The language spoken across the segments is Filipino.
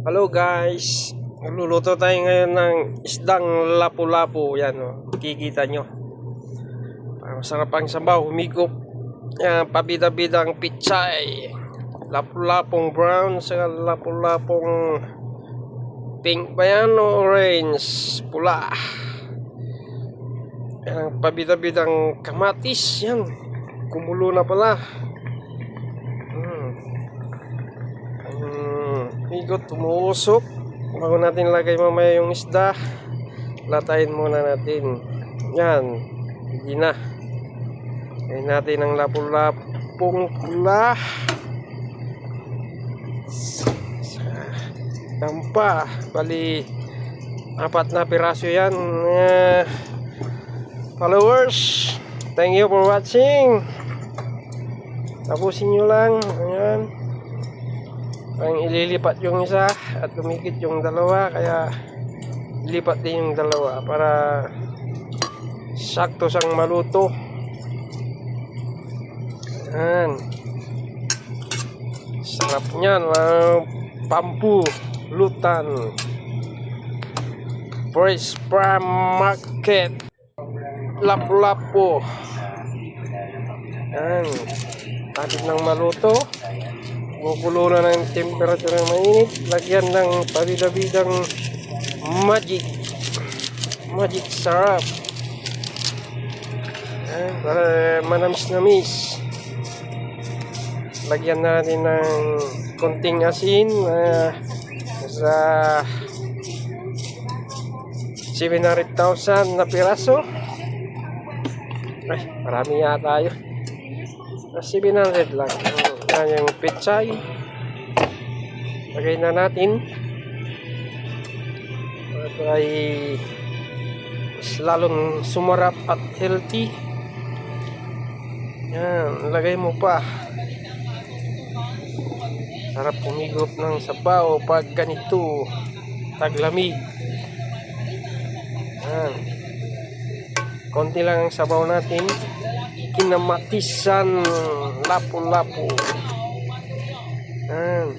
Hello guys, magluluto tayo ngayon ng isdang lapu-lapu. Yan o, makikita nyo. Masarap ang sabaw, humigop. Yan, pabida-bidang pichay. Lapu-lapong brown sa lapu-lapong pink ba yan o orange, pula. Yan, pabida-bidang kamatis. Yan, kumulo na pala. Higot, tumuusok. Bago natin lagay mamaya yung isda, latayin muna natin. Yan, hindi na. Lagay natin ang lapu-lapong pula. Dampa, bali 4 na piraso yan. Followers, thank you for watching. Tapusin nyo lang. Ayan, ang ililipat yung isa at tumikit yung dalawa, kaya ilipat din yung dalawa para sakto sang maluto. Yan, sarap nyan. Pampu lutan fresh from market, lapu-lapu. Yan, tapos ng maluto, bubulo na ng temperature na mainit. Lagyan ng pabida-bidang magic sarap. Ayan, para manamis-namis. Lagyan natin ng konting asin sa 700,000 na piraso. Ay, marami yata yun. 700 lang. Yan yung pechay. Lagay na natin para ay lalong sumarap at healthy. Yan, lagay mo pa. Sarap humigop ng sabaw pag ganito taglamig. Yan, konti lang ang sabaw natin. Kinamatisan lapu-lapu. Yan,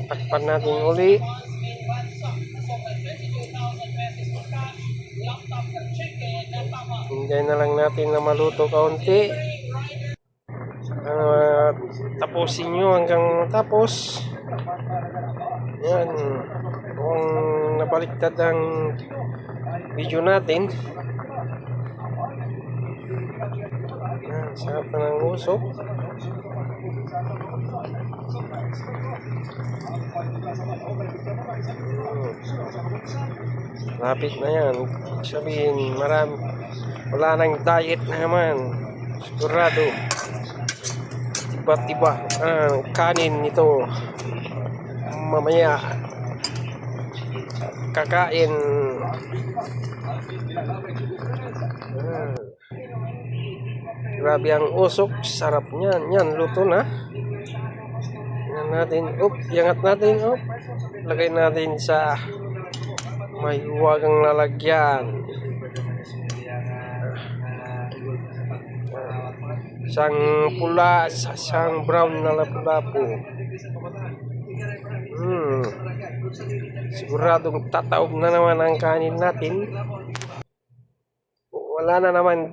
takpan natin uli. Hintayin na lang natin na maluto kaunti. Tapusin nyo hanggang tapos. Yan, kung nabaliktad ang video natin. Yan, sarap na ng usok. Lapit na yan. Sabihin, wala nang diet na naman. Sigurado. Tiba-tiba kanin ito. Mamaya kakain. Grabe ang usok. Sarap niyan. Yan, luto na. Yan natin. Iangat natin. Lagay natin sa may huwagang lalagyan. Isang pula, isang brown na lapu-lapu. Siguradong tataob na naman ang kanin natin. Wala na naman